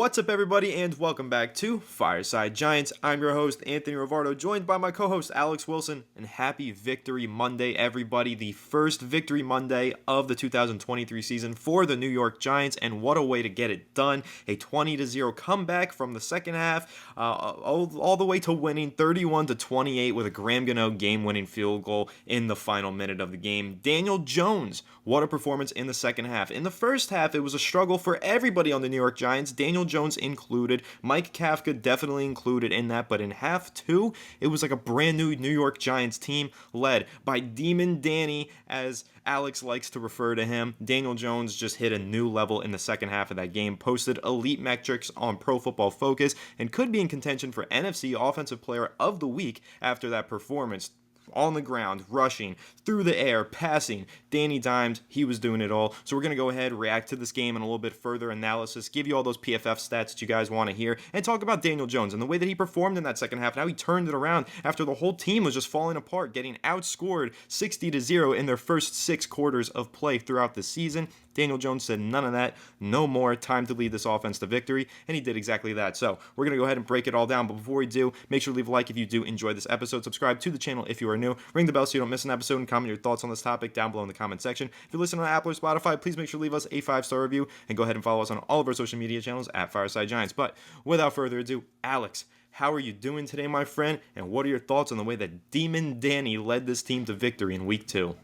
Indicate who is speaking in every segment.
Speaker 1: What's up, everybody, and welcome back to Fireside Giants. I'm your host, Anthony Rivardo, joined by my co-host, Alex Wilson, and happy Victory Monday, everybody. The first Victory Monday of the 2023 season for the New York Giants, and what a way to get it done. A 20-0 comeback from the second half, all the way to winning 31-28 with a Graham Gano game-winning field goal in the final minute of the game. Daniel Jones, what a performance in the second half. In the first half, it was a struggle for everybody on the New York Giants, Daniel Jones included, Mike Kafka definitely included in that, but in half two, it was like a brand new New York Giants team led by Demon Danny, as Alex likes to refer to him. Daniel Jones just hit a new level in the second half of that game, posted elite metrics on Pro Football Focus, and could be in contention for NFC Offensive Player of the Week after that performance. On the ground, rushing, through the air, passing. Danny Dimes, he was doing it all. So we're going to go ahead, react to this game and a little bit further analysis, give you all those PFF stats that you guys want to hear, and talk about Daniel Jones and the way that he performed in that second half, and how he turned it around after the whole team was just falling apart, getting outscored 60-0 in their first 6 quarters of play throughout the season. Daniel Jones said none of that, no more, time to lead this offense to victory, and he did exactly that. So we're going to go ahead and break it all down, but before we do, make sure to leave a like if you do enjoy this episode, subscribe to the channel if you are new, ring the bell so you don't miss an episode, and comment your thoughts on this topic down below in the comment section. If you're listening on Apple or Spotify, please make sure to leave us a 5-star review, and go ahead and follow us on all of our social media channels at Fireside Giants. But without further ado, Alex, how are you doing today, my friend, and what are your thoughts on the way that Demon Danny led this team to victory in week 2?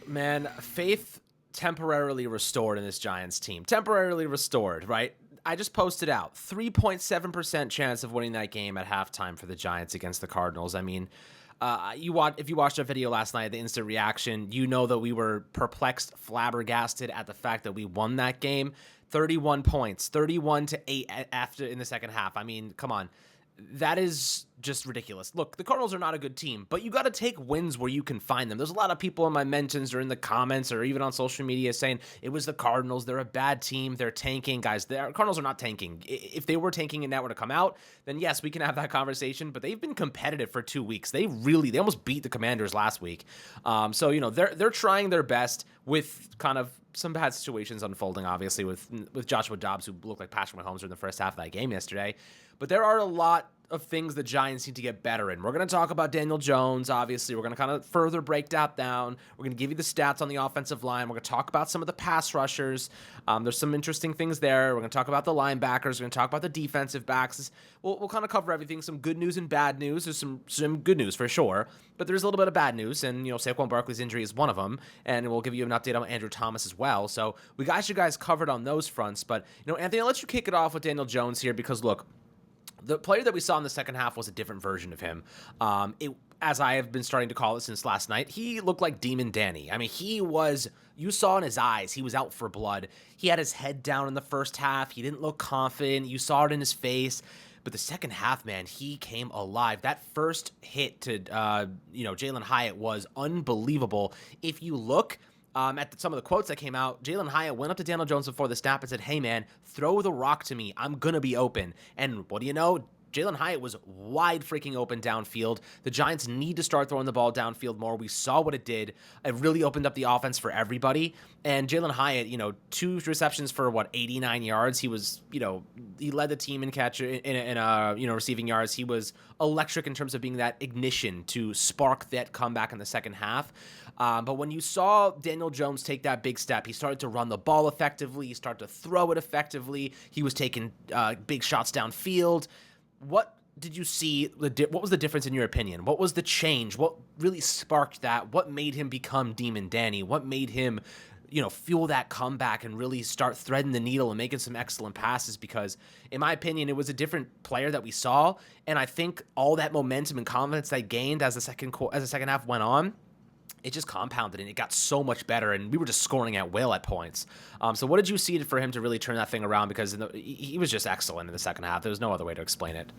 Speaker 2: Man, faith temporarily restored in this Giants team. Temporarily restored, right? I just posted out 3.7% chance of winning that game at halftime for the Giants against the Cardinals. I mean, if you watched our video last night, the instant reaction, you know that we were perplexed, flabbergasted at the fact that we won that game. 31 points, 31-8 after in the second half. I mean, come on. That is just ridiculous. Look, the Cardinals are not a good team, but you got to take wins where you can find them. There's a lot of people in my mentions or in the comments or even on social media saying it was the Cardinals. They're a bad team. They're tanking. Guys, the Cardinals are not tanking. If they were tanking and that were to come out, then yes, we can have that conversation, but they've been competitive for 2 weeks. They almost beat the Commanders last week. So, they're trying their best with kind of some bad situations unfolding, obviously, with Joshua Dobbs, who looked like Patrick Mahomes during the first half of that game yesterday. But there are a lot of things the Giants need to get better in. We're going to talk about Daniel Jones, obviously. We're going to kind of further break that down. We're going to give you the stats on the offensive line. We're going to talk about some of the pass rushers. There's some interesting things there. We're going to talk about the linebackers. We're going to talk about the defensive backs. We'll kind of cover everything, some good news and bad news. There's some good news for sure, but there's a little bit of bad news, and Saquon Barkley's injury is one of them, and we'll give you an update on Andrew Thomas as well. So we got you guys covered on those fronts, but Anthony, I'll let you kick it off with Daniel Jones here, because look, the player that we saw in the second half was a different version of him. As I have been starting to call it since last night, he looked like Demon Danny. I mean, you saw in his eyes, he was out for blood. He had his head down in the first half. He didn't look confident. You saw it in his face. But the second half, man, he came alive. That first hit to, Jalen Hyatt was unbelievable. If you look at some of the quotes that came out, Jalen Hyatt went up to Daniel Jones before the snap and said, "Hey, man, throw the rock to me. I'm going to be open." And what do you know? Jalen Hyatt was wide freaking open downfield. The Giants need to start throwing the ball downfield more. We saw what it did. It really opened up the offense for everybody. And Jalen Hyatt, 2 receptions for 89 yards. He was, he led the team in catch in receiving yards. He was electric in terms of being that ignition to spark that comeback in the second half. But when you saw Daniel Jones take that big step, he started to run the ball effectively. He started to throw it effectively. He was taking big shots downfield. What did you see? What was the difference in your opinion? What was the change? What really sparked that? What made him become Demon Danny? What made him, fuel that comeback and really start threading the needle and making some excellent passes? Because in my opinion, it was a different player that we saw. And I think all that momentum and confidence they gained as the second half went on, it just compounded and it got so much better, and we were just scoring at will at points. So what did you see for him to really turn that thing around? Because he was just excellent in the second half. There was no other way to explain it.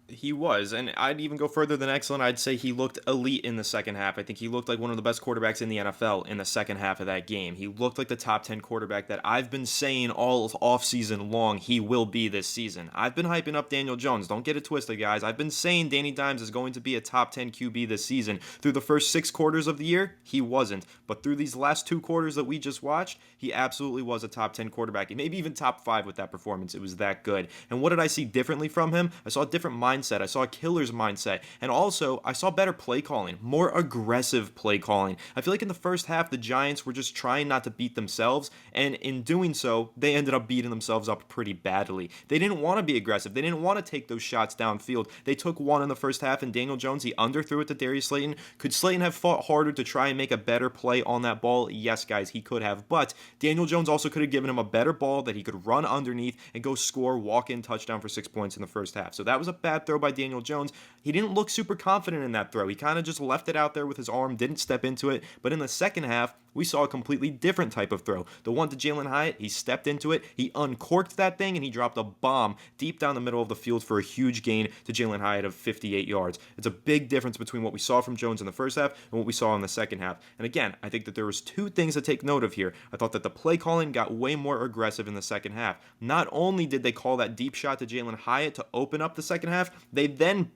Speaker 1: He was, and I'd even go further than excellent. I'd say he looked elite in the second half. I think he looked like one of the best quarterbacks in the NFL in the second half of that game. He looked like the top 10 quarterback that I've been saying all offseason long he will be this season. I've been hyping up Daniel Jones. Don't get it twisted, guys. I've been saying Danny Dimes is going to be a top 10 QB this season. Through the first 6 quarters of the year, he wasn't. But through these last 2 quarters that we just watched, he absolutely was a top 10 quarterback. Maybe even top 5 with that performance. It was that good. And what did I see differently from him? I saw a different mindset. I saw a killer's mindset. And also, I saw better play calling, more aggressive play calling. I feel like in the first half, the Giants were just trying not to beat themselves. And in doing so, they ended up beating themselves up pretty badly. They didn't want to be aggressive. They didn't want to take those shots downfield. They took one in the first half, and Daniel Jones, he underthrew it to Darius Slayton. Could Slayton have fought harder to try and make a better play on that ball? Yes, guys, he could have. But Daniel Jones also could have given him a better ball that he could run underneath and go score, walk-in touchdown for 6 points in the first half. So that was a bad throw by Daniel Jones. He didn't look super confident in that throw. He kind of just left it out there with his arm, didn't step into it. But in the second half, we saw a completely different type of throw. The one to Jalen Hyatt, he stepped into it, he uncorked that thing, and he dropped a bomb deep down the middle of the field for a huge gain to Jalen Hyatt of 58 yards. It's a big difference between what we saw from Jones in the first half and what we saw in the second half. And again, I think that there was 2 things to take note of here. I thought that the play calling got way more aggressive in the second half. Not only did they call that deep shot to Jalen Hyatt to open up the second half, they then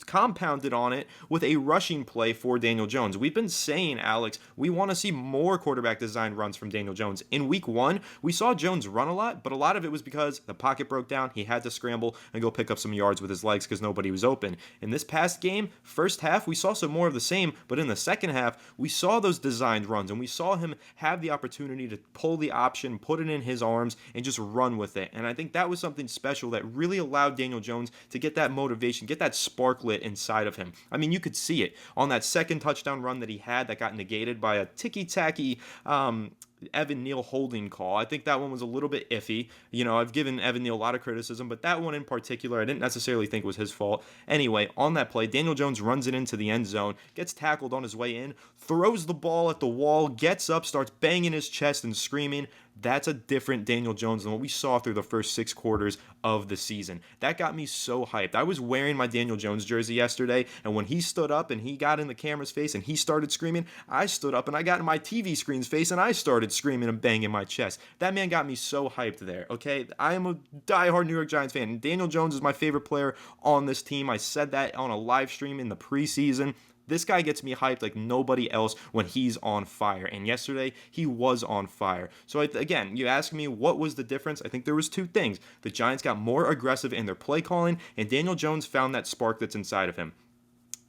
Speaker 1: compounded on it with a rushing play for Daniel Jones. We've been saying, Alex, we want to see more quarterback design runs from Daniel Jones. In week 1, we saw Jones run a lot, but a lot of it was because the pocket broke down. He had to scramble and go pick up some yards with his legs because nobody was open. In this past game, first half, we saw some more of the same, but in the second half, we saw those designed runs, and we saw him have the opportunity to pull the option, put it in his arms, and just run with it. And I think that was something special that really allowed Daniel Jones to get that motivation, get that spark lit inside of him. I mean, you could see it on that second touchdown run that he had that got negated by a ticky-tacky Evan Neal holding call. I think that one was a little bit iffy. You know, I've given Evan Neal a lot of criticism, but that one in particular, I didn't necessarily think was his fault. Anyway, on that play, Daniel Jones runs it into the end zone, gets tackled on his way in, throws the ball at the wall, gets up, starts banging his chest and screaming. That's a different Daniel Jones than what we saw through the first 6 quarters of the season. That got me so hyped. I was wearing my Daniel Jones jersey yesterday, and when he stood up and he got in the camera's face and he started screaming, I stood up and I got in my TV screen's face and I started screaming and banging my chest. That man got me so hyped there, okay? I am a diehard New York Giants fan, and Daniel Jones is my favorite player on this team. I said that on a live stream in the preseason. This guy gets me hyped like nobody else when he's on fire. And yesterday, he was on fire. So again, you ask me what was the difference? I think there was 2 things. The Giants got more aggressive in their play calling, and Daniel Jones found that spark that's inside of him.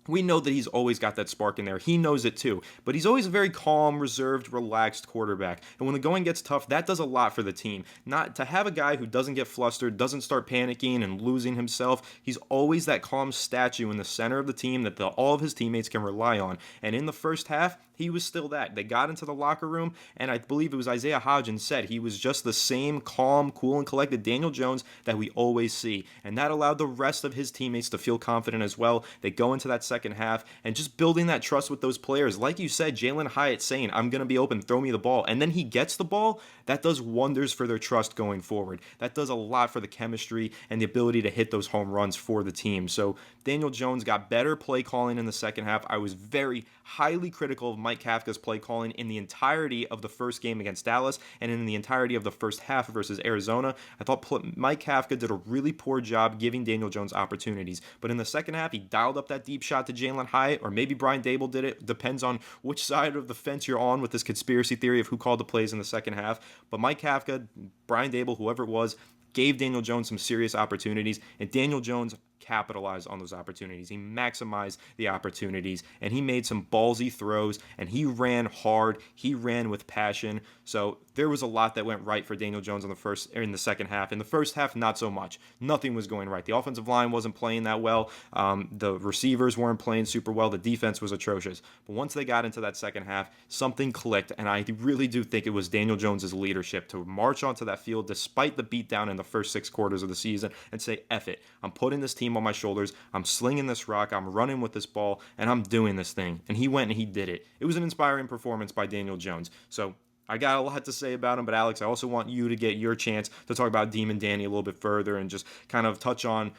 Speaker 1: We know that he's always got that spark in there. He knows it too. But he's always a very calm, reserved, relaxed quarterback. And when the going gets tough, that does a lot for the team. Not to have a guy who doesn't get flustered, doesn't start panicking and losing himself. He's always that calm statue in the center of the team that all of his teammates can rely on. And in the first half, he was still that. They got into the locker room, and I believe it was Isaiah Hodgins said he was just the same calm, cool, and collected Daniel Jones that we always see. And that allowed the rest of his teammates to feel confident as well. They go into that second half and just building that trust with those players. Like you said, Jalen Hyatt saying, I'm going to be open, throw me the ball. And then he gets the ball. That does wonders for their trust going forward. That does a lot for the chemistry and the ability to hit those home runs for the team. So Daniel Jones got better play calling in the second half. I was very highly critical of Mike Kafka's play calling in the entirety of the first game against Dallas and in the entirety of the first half versus Arizona. I thought Mike Kafka did a really poor job giving Daniel Jones opportunities. But in the second half, he dialed up that deep shot to Jalen Hyatt, or maybe Brian Dable did it. Depends on which side of the fence you're on with this conspiracy theory of who called the plays in the second half. But Mike Kafka, Brian Dable, whoever it was, gave Daniel Jones some serious opportunities, and Daniel Jones capitalized on those opportunities. He maximized the opportunities, and he made some ballsy throws, and he ran hard. He ran with passion. So there was a lot that went right for Daniel Jones in the second half. In the first half, not so much. Nothing was going right. The offensive line wasn't playing that well. The receivers weren't playing super well. The defense was atrocious. But once they got into that second half, something clicked, and I really do think it was Daniel Jones' leadership to march onto that field despite the beatdown in the first 6 quarters of the season and say, F it. I'm putting this team on my shoulders. I'm slinging this rock. I'm running with this ball, and I'm doing this thing. And he went and he did it. It was an inspiring performance by Daniel Jones. So I got a lot to say about him, but Alex, I also want you to get your chance to talk about Demon Danny a little bit further and just kind of touch on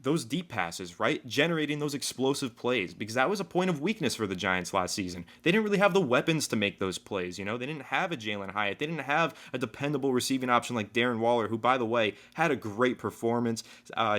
Speaker 1: those deep passes, right? Generating those explosive plays, because that was a point of weakness for the Giants last season. They didn't really have the weapons to make those plays, you know? They didn't have a Jalen Hyatt. They didn't have a dependable receiving option like Darren Waller, who, by the way, had a great performance.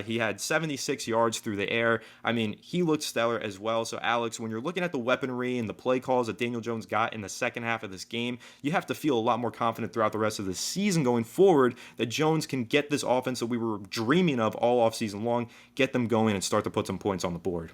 Speaker 1: He had 76 yards through the air. I mean, he looked stellar as well. So, Alex, when you're looking at the weaponry and the play calls that Daniel Jones got in the second half of this game, you have to feel a lot more confident throughout the rest of the season going forward that Jones can get this offense that we were dreaming of all offseason long, get them going, and start to put some points on the board.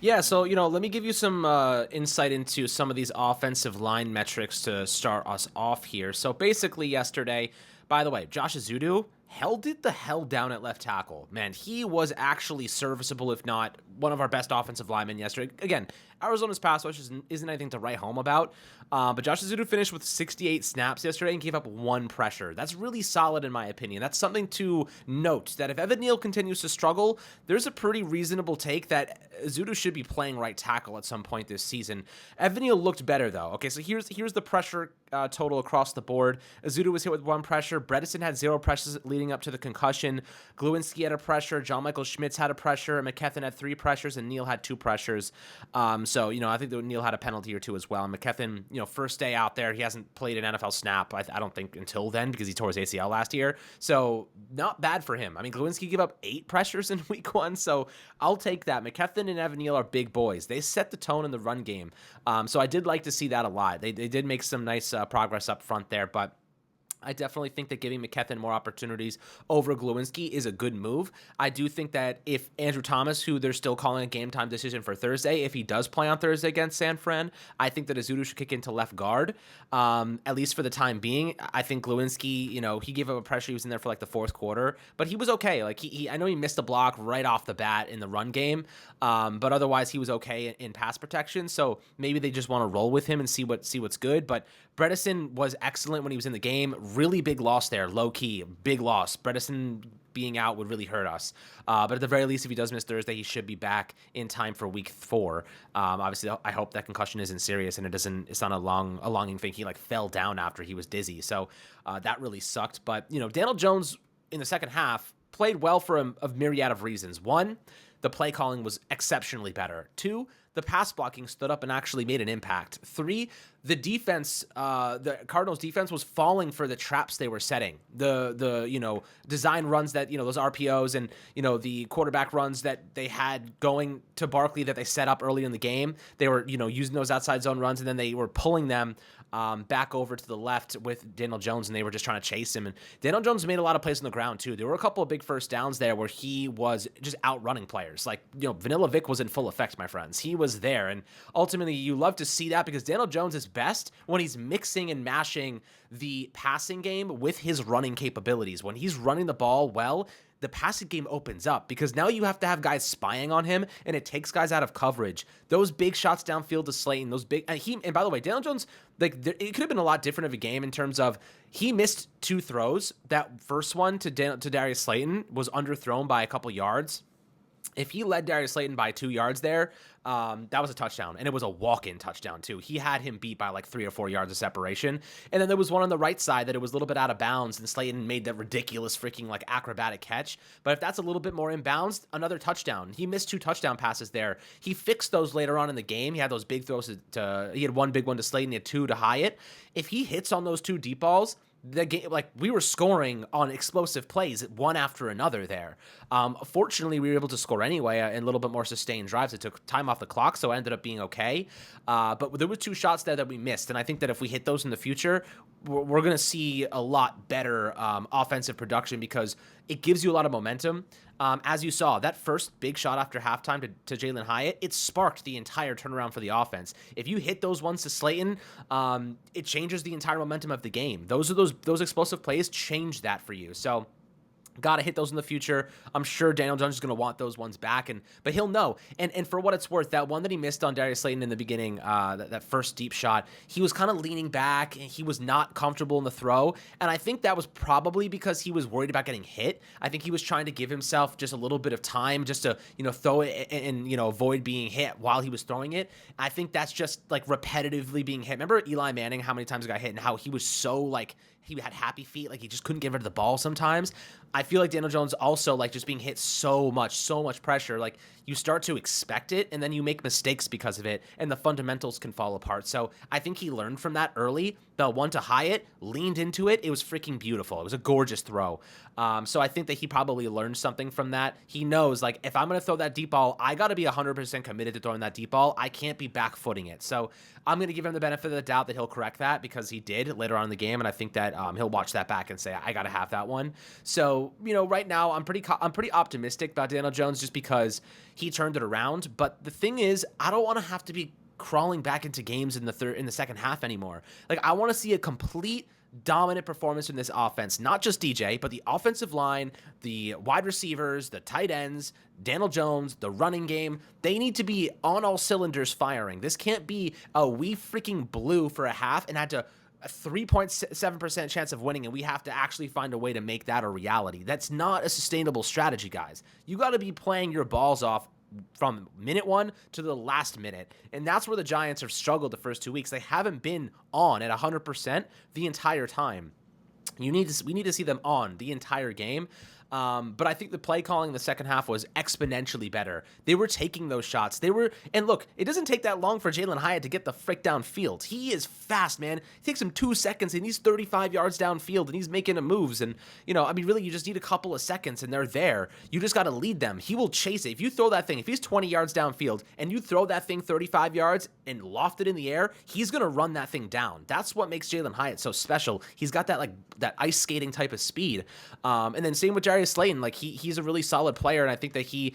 Speaker 2: Yeah, so, let me give you some insight into some of these offensive line metrics to start us off here. So basically yesterday, by the way, Josh Ezeudu held it the hell down at left tackle. Man, he was actually serviceable, if not one of our best offensive linemen yesterday. Again, Arizona's pass rush isn't anything to write home about, but Josh Ezeudu finished with 68 snaps yesterday and gave up 1 pressure. That's really solid in my opinion. That's something to note, that if Evan Neal continues to struggle, there's a pretty reasonable take that Ezeudu should be playing right tackle at some point this season. Evan Neal looked better though. Okay, so here's the pressure total across the board. Ezeudu was hit with 1 pressure. Bredesen had 0 pressures leading up to the concussion. Glowinski had a pressure. John Michael Schmitz had a pressure. McKethan had 3 pressures, and Neal had 2 pressures. So, I think that Neal had a penalty or 2 as well. And McKethan, first day out there, he hasn't played an NFL snap, I don't think, until then, because he tore his ACL last year. So, not bad for him. I mean, Glowinski gave up 8 pressures in week 1, so I'll take that. McKethan and Evan Neal are big boys. They set the tone in the run game. So I did like to see that a lot. They did make some nice progress up front there, but I definitely think that giving McKethan more opportunities over Glowinski is a good move. I do think that if Andrew Thomas, who they're still calling a game time decision for Thursday, if he does play on Thursday against San Fran, I think that Ezeudu should kick into left guard, at least for the time being. I think Glowinski, he gave up a pressure. He was in there for like the 4th quarter, but he was okay. Like I know he missed a block right off the bat in the run game, but otherwise he was okay in pass protection. So maybe they just want to roll with him and see what's good. But Bredesen was excellent when he was in the game. Really big loss there, low key, big loss. Bredesen being out would really hurt us. But at the very least, if he does miss Thursday, he should be back in time for week 4. Obviously, I hope that concussion isn't serious and it's not a longing thing. He fell down after he was dizzy. So that really sucked. But, Daniel Jones in the second half played well for a myriad of reasons. 1, the play calling was exceptionally better. 2, the pass blocking stood up and actually made an impact. 3, the defense, the Cardinals defense was falling for the traps they were setting. The design runs that, those RPOs and, the quarterback runs that they had going to Barkley that they set up early in the game. They were, using those outside zone runs, and then they were pulling them back over to the left with Daniel Jones, and they were just trying to chase him. And Daniel Jones made a lot of plays on the ground too. There were a couple of big first downs there where he was just outrunning players. Vanilla Vic was in full effect, my friends. He was there, and ultimately you love to see that because Daniel Jones is best when he's mixing and mashing the passing game with his running capabilities. When he's running the ball well, the passing game opens up because now you have to have guys spying on him, and it takes guys out of coverage. Those big shots downfield to Slayton, and by the way, Daniel Jones, it could have been a lot different of a game in terms of he missed 2 throws. That first one to Darius Slayton was underthrown by a couple yards. If he led Darius Slayton by 2 yards there, that was a touchdown, and it was a walk-in touchdown too. He had him beat by 3 or 4 yards of separation, and then there was one on the right side that it was a little bit out of bounds, and Slayton made that ridiculous freaking acrobatic catch. But if that's a little bit more inbounds, another touchdown. He missed 2 touchdown passes there. He fixed those later on in the game. He had those big throws he had 1 big one to Slayton, he had 2 to Hyatt. If he hits on those 2 deep balls, the game, we were scoring on explosive plays one after another there. Fortunately, we were able to score anyway in a little bit more sustained drives. It took time off the clock, so it ended up being okay. But there were 2 shots there that we missed, and I think that if we hit those in the future, we're going to see a lot better offensive production because it gives you a lot of momentum. As you saw, that first big shot after halftime to Jalen Hyatt, it sparked the entire turnaround for the offense. If you hit those ones to Slayton, it changes the entire momentum of the game. Those explosive plays change that for you. So got to hit those in the future. I'm sure Daniel Jones is going to want those ones back, but he'll know. And for what it's worth, that one that he missed on Darius Slayton in the beginning, that first deep shot, he was kind of leaning back and he was not comfortable in the throw. And I think that was probably because he was worried about getting hit. I think he was trying to give himself just a little bit of time just to, throw it and avoid being hit while he was throwing it. I think that's just repetitively being hit. Remember Eli Manning, how many times he got hit and how he was so he had happy feet, he just couldn't get rid of the ball sometimes. I feel like Daniel Jones also like just being hit so much pressure. Like you start to expect it and then you make mistakes because of it and the fundamentals can fall apart. So I think he learned from that early. The one to Hyatt, leaned into it. It was freaking beautiful. It was a gorgeous throw. So I think that he probably learned something from that. He knows, like, if I'm going to throw that deep ball, I got to be 100% committed to throwing that deep ball. I can't be back footing it. So I'm going to give him the benefit of the doubt that he'll correct that because he did later on in the game. And I think that he'll watch that back and say, I got to have that one. So, right now I'm pretty optimistic about Daniel Jones just because he turned it around. But the thing is, I don't want to have to be crawling back into games in the second half anymore. Like, I want to see a complete dominant performance in this offense, not just DJ, but the offensive line, the wide receivers, the tight ends, Daniel Jones, the running game. They need to be on all cylinders firing. This can't be we freaking blew for a half and had to a 3.7% chance of winning, and we have to actually find a way to make that a reality. That's not a sustainable strategy, guys. You got to be playing your balls off from minute one to the last minute. And that's where the Giants have struggled the first 2 weeks. They haven't been on at 100% the entire time. We need to see them on the entire game. But I think the play calling in the second half was exponentially better. They were taking those shots. And look, it doesn't take that long for Jalen Hyatt to get the frick downfield. He is fast, man. It takes him 2 seconds and he's 35 yards downfield and he's making the moves. And, really, you just need a couple of seconds and they're there. You just got to lead them. He will chase it. If you throw that thing, if he's 20 yards downfield and you throw that thing 35 yards and loft it in the air, he's going to run that thing down. That's what makes Jalen Hyatt so special. He's got that ice skating type of speed. And then same with Jerry Slayton, like he's a really solid player, and I think that he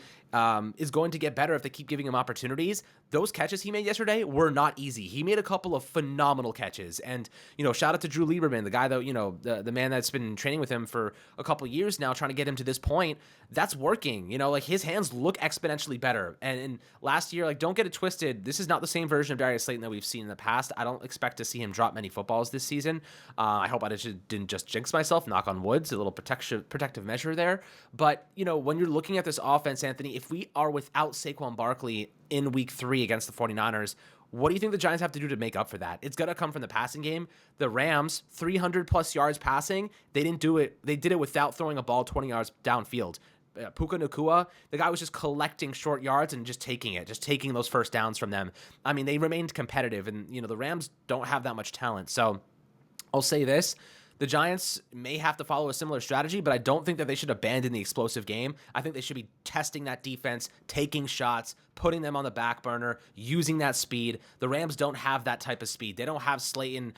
Speaker 2: is going to get better if they keep giving him opportunities. Those catches he made yesterday were not easy. He made a couple of phenomenal catches, and shout out to Drew Lieberman, the guy that the man that's been training with him for a couple of years now, trying to get him to this point. That's working. Like his hands look exponentially better. And last year, like don't get it twisted, this is not the same version of Darius Slayton that we've seen in the past. I don't expect to see him drop many footballs this season. I hope I didn't just jinx myself. Knock on wood, a little protective measure there. But when you're looking at this offense, Anthony, if we are without Saquon Barkley in week 3 against the 49ers, what do you think the Giants have to do to make up for that? It's going to come from the passing game. The Rams, 300 plus yards passing, they didn't do it. They did it without throwing a ball 20 yards downfield. Puka Nacua, the guy was just collecting short yards and just taking those first downs from them. I mean, they remained competitive, and the Rams don't have that much talent. So I'll say this. The Giants may have to follow a similar strategy, but I don't think that they should abandon the explosive game. I think they should be testing that defense, taking shots, putting them on the back burner, using that speed. The Rams don't have that type of speed. They don't have Slayton,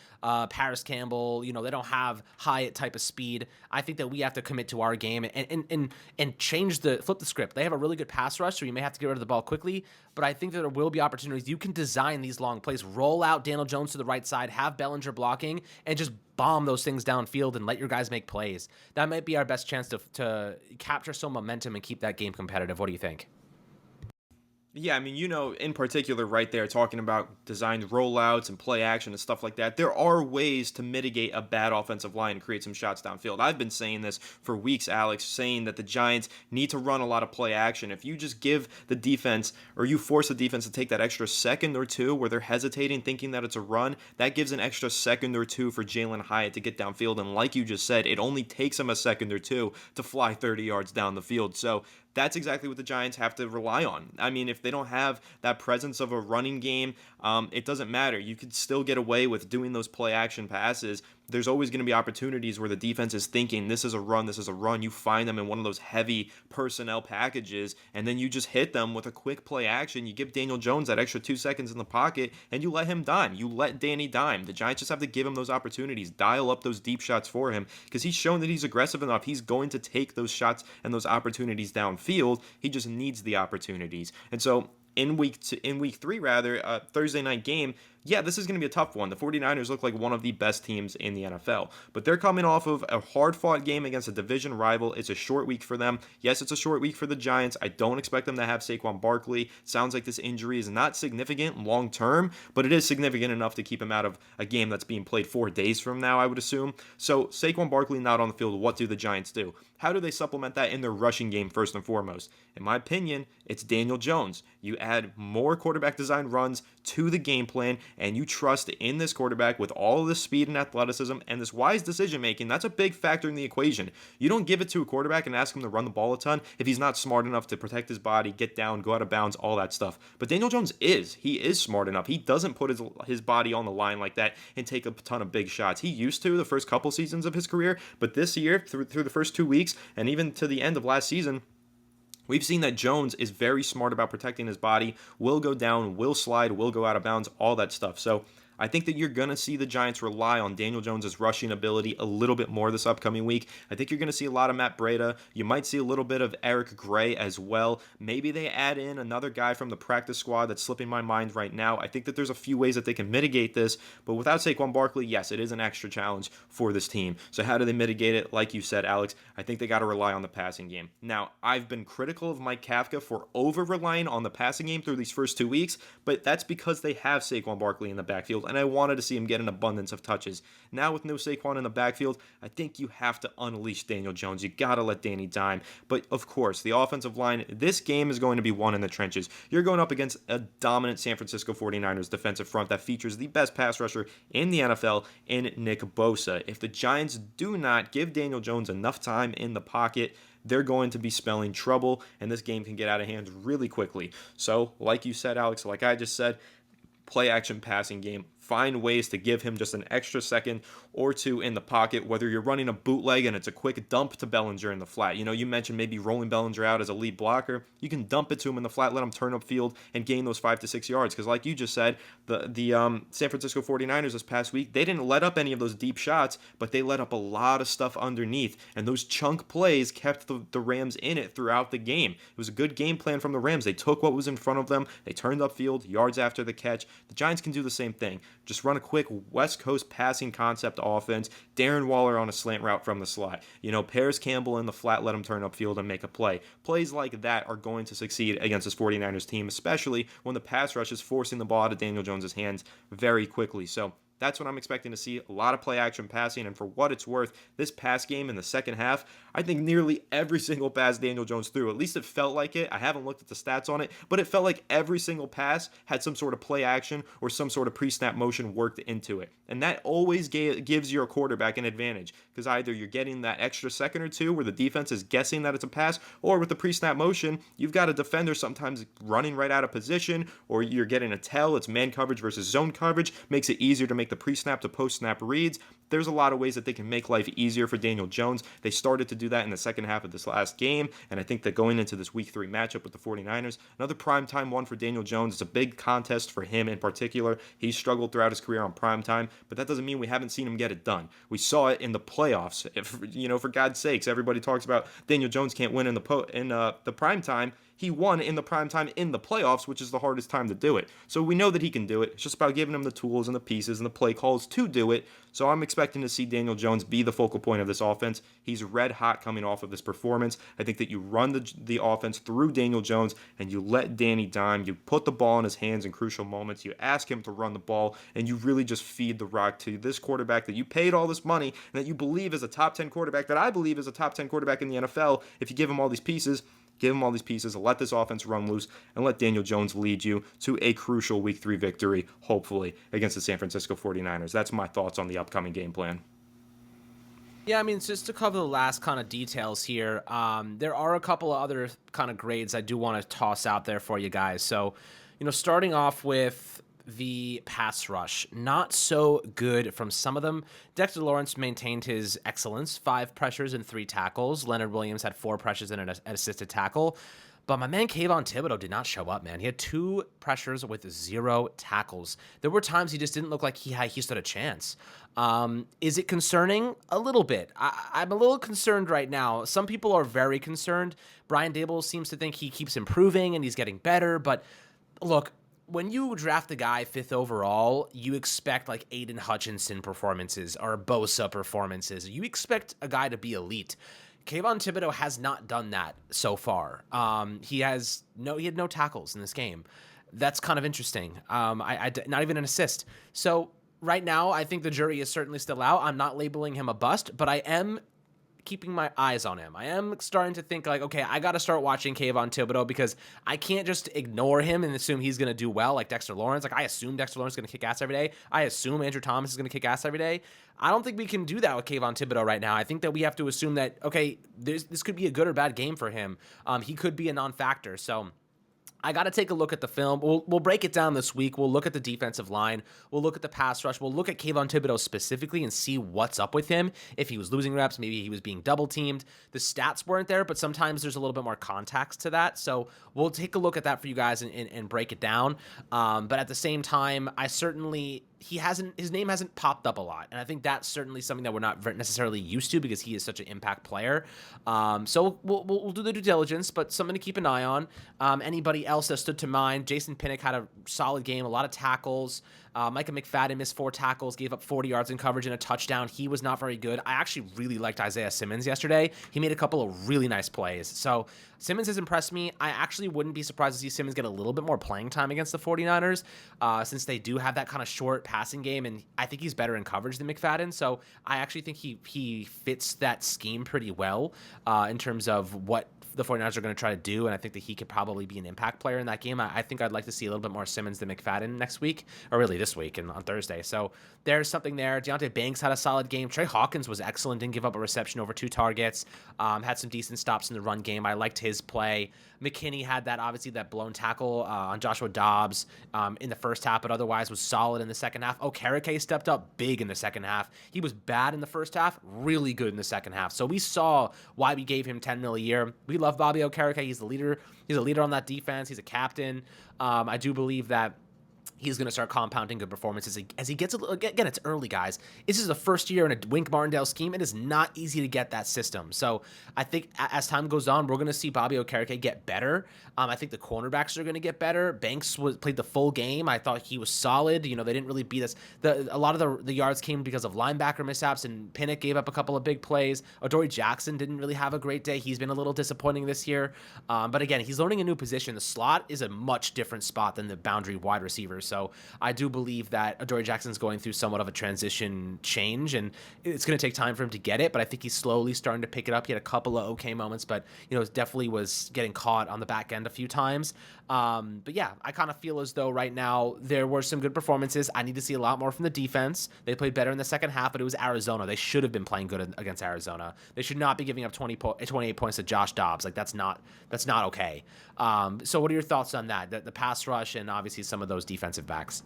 Speaker 2: Paris Campbell. They don't have Hyatt type of speed. I think that we have to commit to our game and flip the script. They have a really good pass rush, so you may have to get rid of the ball quickly, but I think that there will be opportunities. You can design these long plays, roll out Daniel Jones to the right side, have Bellinger blocking, and just bomb those things downfield and let your guys make plays. That might be our best chance to capture some momentum and keep that game competitive. What do you think?
Speaker 1: Yeah, I mean, in particular right there, talking about designed rollouts and play action and stuff like that, there are ways to mitigate a bad offensive line and create some shots downfield. I've been saying this for weeks, Alex, saying that the Giants need to run a lot of play action. If you just give the defense, or you force the defense to take that extra second or two where they're hesitating, thinking that it's a run, that gives an extra second or two for Jalen Hyatt to get downfield. And like you just said, it only takes him a second or two to fly 30 yards down the field. So that's exactly what the Giants have to rely on. I mean, if they don't have that presence of a running game, it doesn't matter. You could still get away with doing those play action passes. There's always going to be opportunities where the defense is thinking, this is a run, this is a run. You find them in one of those heavy personnel packages, and then you just hit them with a quick play action. You give Daniel Jones that extra 2 seconds in the pocket, and you let him dime. You let Danny dime. The Giants just have to give him those opportunities, dial up those deep shots for him, because he's shown that he's aggressive enough. He's going to take those shots and those opportunities downfield. He just needs the opportunities. And so in week 3, Thursday night game, yeah, this is going to be a tough one. The 49ers look like one of the best teams in the NFL, but they're coming off of a hard-fought game against a division rival. It's a short week for them. Yes, it's a short week for the Giants. I don't expect them to have Saquon Barkley. Sounds like this injury is not significant long-term, but it is significant enough to keep him out of a game that's being played 4 days from now, I would assume. So Saquon Barkley not on the field, what do the Giants do? How do they supplement that in their rushing game first and foremost? In my opinion, it's Daniel Jones. You add more quarterback design runs to the game plan, and you trust in this quarterback with all of this speed and athleticism and this wise decision making, that's a big factor in the equation. You don't give it to a quarterback and ask him to run the ball a ton if he's not smart enough to protect his body, get down, go out of bounds, all that stuff. But Daniel Jones is. He is smart enough. He doesn't put his body on the line like that and take a ton of big shots. He used to the first couple seasons of his career, but this year, through the first 2 weeks, and even to the end of last season, we've seen that Jones is very smart about protecting his body, will go down, will slide, will go out of bounds, all that stuff. So I think that you're going to see the Giants rely on Daniel Jones' rushing ability a little bit more this upcoming week. I think you're going to see a lot of Matt Breida. You might see a little bit of Eric Gray as well. Maybe they add in another guy from the practice squad that's slipping my mind right now. I think that there's a few ways that they can mitigate this, but without Saquon Barkley, yes, it is an extra challenge for this team. So how do they mitigate it? Like you said, Alex, I think they got to rely on the passing game. Now, I've been critical of Mike Kafka for over-relying on the passing game through these first 2 weeks, but that's because they have Saquon Barkley in the backfield, and I wanted to see him get an abundance of touches. Now with no Saquon in the backfield, I think you have to unleash Daniel Jones. You got to let Danny dime. But of course, the offensive line, this game is going to be won in the trenches. You're going up against a dominant San Francisco 49ers defensive front that features the best pass rusher in the NFL in Nick Bosa. If the Giants do not give Daniel Jones enough time in the pocket, they're going to be spelling trouble, and this game can get out of hand really quickly. So, like you said, Alex, like I just said, play action passing game. Find ways to give him just an extra second or two in the pocket, whether you're running a bootleg and it's a quick dump to Bellinger in the flat. You mentioned maybe rolling Bellinger out as a lead blocker. You can dump it to him in the flat, let him turn upfield and gain those 5 to 6 yards. Because like you just said, the San Francisco 49ers this past week, they didn't let up any of those deep shots, but they let up a lot of stuff underneath. And those chunk plays kept the Rams in it throughout the game. It was a good game plan from the Rams. They took what was in front of them. They turned upfield, yards after the catch. The Giants can do the same thing. Just run a quick West Coast passing concept offense. Darren Waller on a slant route from the slot. Paris Campbell in the flat, let him turn upfield and make a play. Plays like that are going to succeed against this 49ers team, especially when the pass rush is forcing the ball out of Daniel Jones' hands very quickly. So that's what I'm expecting to see. A lot of play action passing, and for what it's worth, this pass game in the second half, I think nearly every single pass Daniel Jones threw, at least it felt like it. I haven't looked at the stats on it, but it felt like every single pass had some sort of play action or some sort of pre-snap motion worked into it. And that always gives your quarterback an advantage, because either you're getting that extra second or two where the defense is guessing that it's a pass, or with the pre-snap motion, you've got a defender sometimes running right out of position, or you're getting a tell. It's man coverage versus zone coverage. Makes it easier to make the pre-snap to post-snap reads. There's a lot of ways that they can make life easier for Daniel Jones. They started to do that in the second half of this last game, and I think that going into this Week 3 matchup with the 49ers, another primetime one for Daniel Jones. It's a big contest for him in particular. He's struggled throughout his career on primetime, but that doesn't mean we haven't seen him get it done. We saw it in the playoffs. For God's sakes, everybody talks about Daniel Jones can't win in the primetime. He won in the primetime in the playoffs, which is the hardest time to do it. So we know that he can do it. It's just about giving him the tools and the pieces and the play calls to do it. So I'm expecting to see Daniel Jones be the focal point of this offense. He's red hot coming off of this performance. I think that you run the offense through Daniel Jones and you let Danny dime. You put the ball in his hands in crucial moments. You ask him to run the ball, and you really just feed the rock to this quarterback that you paid all this money and that you believe is a top 10 quarterback, that I believe is a top 10 quarterback in the NFL. If you give him all these pieces, let this offense run loose, and let Daniel Jones lead you to a crucial Week 3 victory, hopefully, against the San Francisco 49ers. That's my thoughts on the upcoming game plan.
Speaker 2: Yeah, just to cover the last kind of details here, there are a couple of other kind of grades I do want to toss out there for you guys. So, starting off with the pass rush, not so good from some of them. Dexter Lawrence maintained his excellence, 5 pressures and 3 tackles. Leonard Williams had 4 pressures and an assisted tackle. But my man Kayvon Thibodeau did not show up, man. He had 2 pressures with 0 tackles. There were times he just didn't look like he stood a chance. Is it concerning? A little bit. I'm a little concerned right now. Some people are very concerned. Brian Daboll seems to think he keeps improving and he's getting better. But look, when you draft a guy 5th overall, you expect like Aiden Hutchinson performances or Bosa performances. You expect a guy to be elite. Kayvon Thibodeau has not done that so far. He had no tackles in this game. That's kind of interesting. Not even an assist. So right now, I think the jury is certainly still out. I'm not labeling him a bust, but I am keeping my eyes on him. I am starting to think like, okay, I got to start watching Kayvon Thibodeau because I can't just ignore him and assume he's going to do well like Dexter Lawrence. Like I assume Dexter Lawrence is going to kick ass every day. I assume Andrew Thomas is going to kick ass every day. I don't think we can do that with Kayvon Thibodeau right now. I think that we have to assume that, okay, this could be a good or bad game for him. He could be a non-factor. So I got to take a look at the film. We'll break it down this week. We'll look at the defensive line. We'll look at the pass rush. We'll look at Kayvon Thibodeau specifically and see what's up with him. If he was losing reps, maybe he was being double teamed. The stats weren't there, but sometimes there's a little bit more context to that. So we'll take a look at that for you guys and break it down. But at the same time, his name hasn't popped up a lot. And I think that's certainly something that we're not necessarily used to because he is such an impact player. So we'll do the due diligence, but something to keep an eye on. Anybody else that stood to mind? Jason Pinnock had a solid game, a lot of tackles. Micah McFadden missed 4 tackles, gave up 40 yards in coverage and a touchdown. He was not very good. I actually really liked Isaiah Simmons yesterday. He made a couple of really nice plays. So Simmons has impressed me. I actually wouldn't be surprised to see Simmons get a little bit more playing time against the 49ers since they do have that kind of short passing game, and I think he's better in coverage than McFadden. So I actually think he fits that scheme pretty well in terms of what the 49ers are going to try to do, and I think that he could probably be an impact player in that game. I think I'd like to see a little bit more Simmons than McFadden next week, or really this week and on Thursday. So there's something there. Deontay Banks had a solid game. Trey Hawkins was excellent, didn't give up a reception over 2 targets, had some decent stops in the run game. I liked his play. McKinney had that blown tackle on Joshua Dobbs in the first half, but otherwise was solid in the second half. Okereke stepped up big in the second half. He was bad in the first half, really good in the second half. So we saw why we gave him $10 million a year. We love Bobby Okereke. He's the leader. He's a leader on that defense. He's a captain. I do believe that he's going to start compounding good performances as he gets a little. Again, it's early, guys. This is the first year in a Wink Martindale scheme. It is not easy to get that system. So I think as time goes on, we're going to see Bobby Okereke get better. I think the cornerbacks are going to get better. Banks played the full game. I thought he was solid. They didn't really beat us. A lot of the yards came because of linebacker mishaps, and Pinnock gave up a couple of big plays. Adoree Jackson didn't really have a great day. He's been a little disappointing this year. But again, he's learning a new position. The slot is a much different spot than the boundary wide receiver. So I do believe that Adoree Jackson's going through somewhat of a transition change, and it's going to take time for him to get it, but I think he's slowly starting to pick it up. He had a couple of okay moments, but definitely was getting caught on the back end a few times. But yeah, I kind of feel as though right now there were some good performances. I need to see a lot more from the defense. They played better in the second half, but it was Arizona. They should have been playing good against Arizona. They should not be giving up 28 points to Josh Dobbs. Like that's not okay. So what are your thoughts on that? The pass rush and obviously some of those defensive backs.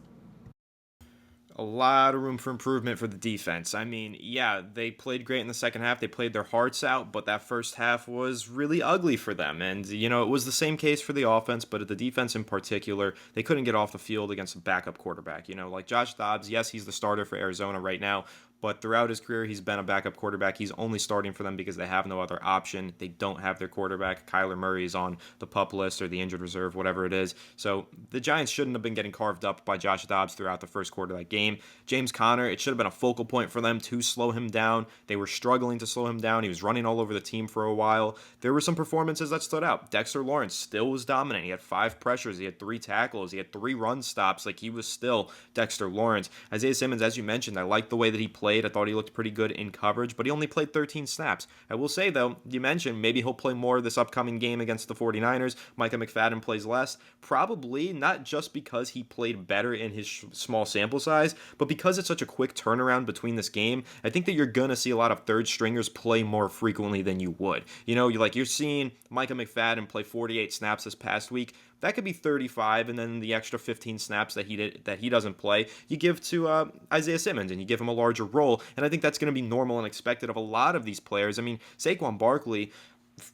Speaker 1: A lot of room for improvement for the defense. I mean, yeah, they played great in the second half. They played their hearts out, but that first half was really ugly for them. And, it was the same case for the offense, but at the defense in particular, they couldn't get off the field against a backup quarterback. Like Josh Dobbs, yes, he's the starter for Arizona right now, but throughout his career, he's been a backup quarterback. He's only starting for them because they have no other option. They don't have their quarterback. Kyler Murray is on the PUP list or the injured reserve, whatever it is. So the Giants shouldn't have been getting carved up by Josh Dobbs throughout the first quarter of that game. James Conner, it should have been a focal point for them to slow him down. They were struggling to slow him down. He was running all over the team for a while. There were some performances that stood out. Dexter Lawrence still was dominant. He had 5 pressures. He had 3 tackles. He had 3 run stops. Like, he was still Dexter Lawrence. Isaiah Simmons, as you mentioned, I liked the way that he played. I thought he looked pretty good in coverage, but he only played 13 snaps. I will say, though, you mentioned maybe he'll play more this upcoming game against the 49ers. Micah McFadden plays less. Probably not just because he played better in his small sample size, but because it's such a quick turnaround between this game. I think that you're going to see a lot of third stringers play more frequently than you would. You're seeing Micah McFadden play 48 snaps this past week. That could be 35, and then the extra 15 snaps that he doesn't play, you give to Isaiah Simmons, and you give him a larger role. And I think that's going to be normal and expected of a lot of these players. I mean, Saquon Barkley,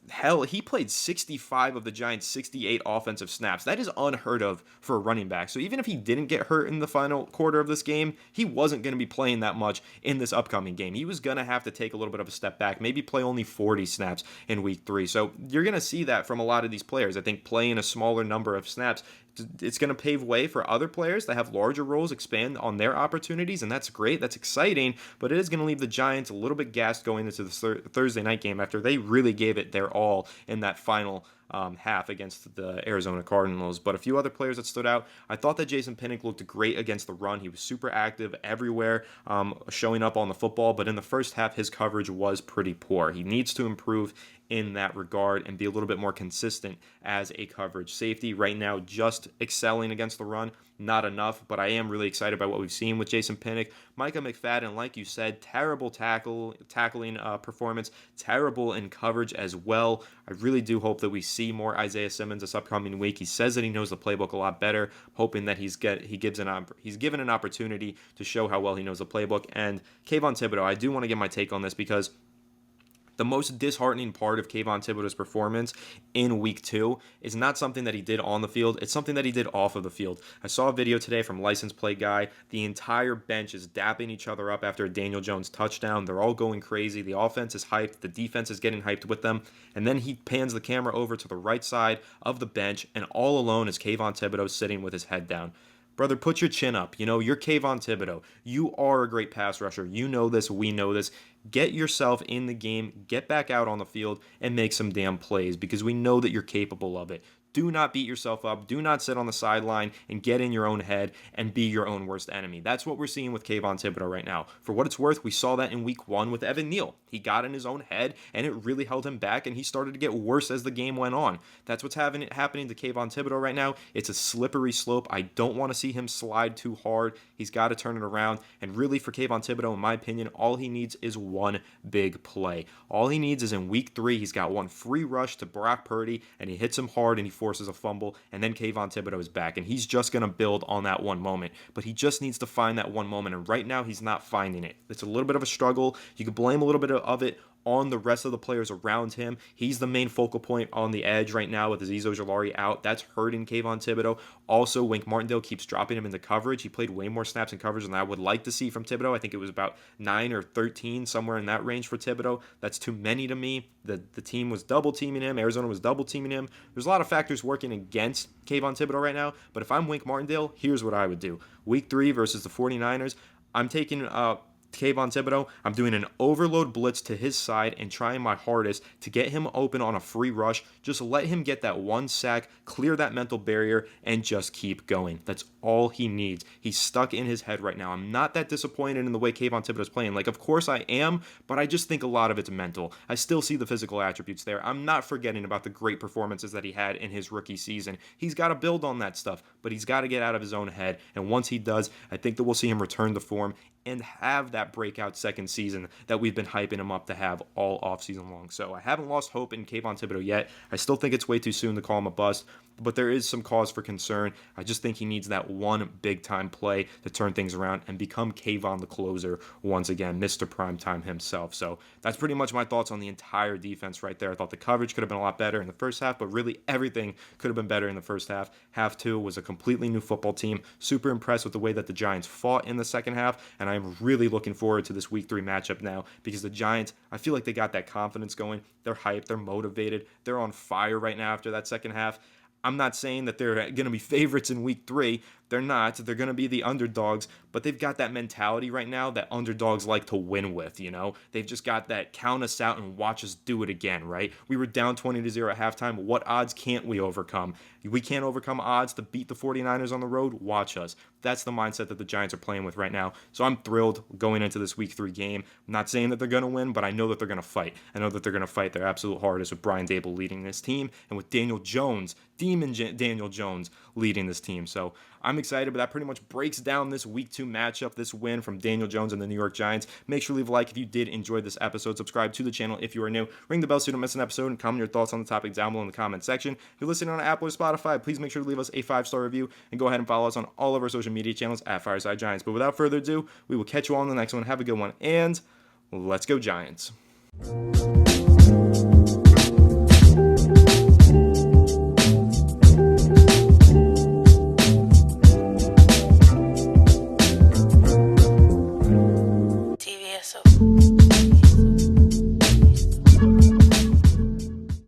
Speaker 1: hell, he played 65 of the Giants' 68 offensive snaps. That is unheard of for a running back. So even if he didn't get hurt in the final quarter of this game, he wasn't going to be playing that much in this upcoming game. He was going to have to take a little bit of a step back, maybe play only 40 snaps in week 3. So you're going to see that from a lot of these players. I think playing a smaller number of snaps, it's going to pave way for other players that have larger roles expand on their opportunities, and that's great. That's exciting, but it is going to leave the Giants a little bit gassed going into the Thursday night game after they really gave it their all in that final half against the Arizona Cardinals. But a few other players that stood out, I thought that Jason Pinnock looked great against the run. He was super active everywhere, showing up on the football. But in the first half, his coverage was pretty poor. He needs to improve in that regard and be a little bit more consistent as a coverage safety. Right now, just excelling against the run, not enough, but I am really excited by what we've seen with Jason Pinnock. Micah McFadden, like you said, terrible tackling performance, terrible in coverage as well. I really do hope that we see more Isaiah Simmons this upcoming week. He says that he knows the playbook a lot better, hoping that he's given an opportunity to show how well he knows the playbook. And Kayvon Thibodeaux, I do want to get my take on this because the most disheartening part of Kayvon Thibodeaux's performance in week 2 is not something that he did on the field. It's something that he did off of the field. I saw a video today from License Plate Guy. The entire bench is dapping each other up after a Daniel Jones touchdown. They're all going crazy. The offense is hyped. The defense is getting hyped with them. And then he pans the camera over to the right side of the bench, and all alone is Kayvon Thibodeaux sitting with his head down. Brother, put your chin up. You know, you're Kayvon Thibodeaux. You are a great pass rusher. You know this. We know this. Get yourself in the game. Get back out on the field and make some damn plays because we know that you're capable of it. Do not beat yourself up. Do not sit on the sideline and get in your own head and be your own worst enemy. That's what we're seeing with Kayvon Thibodeaux right now. For what it's worth, we saw that in week 1 with Evan Neal. He got in his own head, and it really held him back, and he started to get worse as the game went on. That's what's happening to Kayvon Thibodeaux right now. It's a slippery slope. I don't want to see him slide too hard. He's got to turn it around. And really, for Kayvon Thibodeaux, in my opinion, all he needs is one big play. All he needs is in week 3, he's got one free rush to Brock Purdy, and he hits him hard, and he forces a fumble, and then Kayvon Thibodeaux is back, and he's just going to build on that one moment. But he just needs to find that one moment, and right now he's not finding it. It's a little bit of a struggle. You could blame a little bit of it on the rest of the players around him. He's the main focal point on the edge right now with Azeez Ojulari out. That's hurting Kayvon Thibodeaux. Also, Wink Martindale keeps dropping him into coverage. He played way more snaps in coverage than I would like to see from Thibodeaux. I think it was about 9 or 13, somewhere in that range for Thibodeaux. That's too many to me. The team was double teaming him. Arizona was double teaming him. There's a lot of factors working against Kayvon Thibodeaux right now, but if I'm Wink Martindale, here's what I would do. Week 3 versus the 49ers, I'm taking Kayvon Thibodeaux, I'm doing an overload blitz to his side and trying my hardest to get him open on a free rush. Just let him get that one sack, clear that mental barrier, and just keep going. That's all he needs. He's stuck in his head right now. I'm not that disappointed in the way Kayvon Thibodeaux's playing. Like, of course I am, but I just think a lot of it's mental. I still see the physical attributes there. I'm not forgetting about the great performances that he had in his rookie season. He's got to build on that stuff, but he's got to get out of his own head. And once he does, I think that we'll see him return to form and have that breakout second season that we've been hyping him up to have all offseason long. So I haven't lost hope in Kayvon Thibodeaux yet. I still think it's way too soon to call him a bust, but there is some cause for concern. I just think he needs that one big-time play to turn things around and become Kayvon the closer once again, Mr. Primetime himself. So that's pretty much my thoughts on the entire defense right there. I thought the coverage could have been a lot better in the first half, but really everything could have been better in the first half. Half 2 was a completely new football team. Super impressed with the way that the Giants fought in the second half, and I'm really looking forward to this week 3 matchup now because the Giants, I feel like they got that confidence going. They're hyped. They're motivated. They're on fire right now after that second half. I'm not saying that they're going to be favorites in week 3. They're not. They're going to be the underdogs, but they've got that mentality right now that underdogs like to win with, you know? They've just got that count us out and watch us do it again, right? We were down 20-0 at halftime. What odds can't we overcome? We can't overcome odds to beat the 49ers on the road. Watch us. That's the mindset that the Giants are playing with right now. So I'm thrilled going into this week 3 game. I'm not saying that they're going to win, but I know that they're going to fight. I know that they're going to fight their absolute hardest with Brian Dable leading this team and with Daniel Jones, Daniel Jones leading this team. So I'm excited, but that pretty much breaks down this week 2 matchup, this win from Daniel Jones and the New York Giants. Make sure to leave a like if you did enjoy this episode. Subscribe to the channel if you are new. Ring the bell so you don't miss an episode, and comment your thoughts on the topic down below in the comment section. If you're listening on Apple or Spotify, please make sure to leave us a 5-star review and go ahead and follow us on all of our social media channels at Fireside Giants. But without further ado, we will catch you all in the next one. Have a good one, and let's go Giants.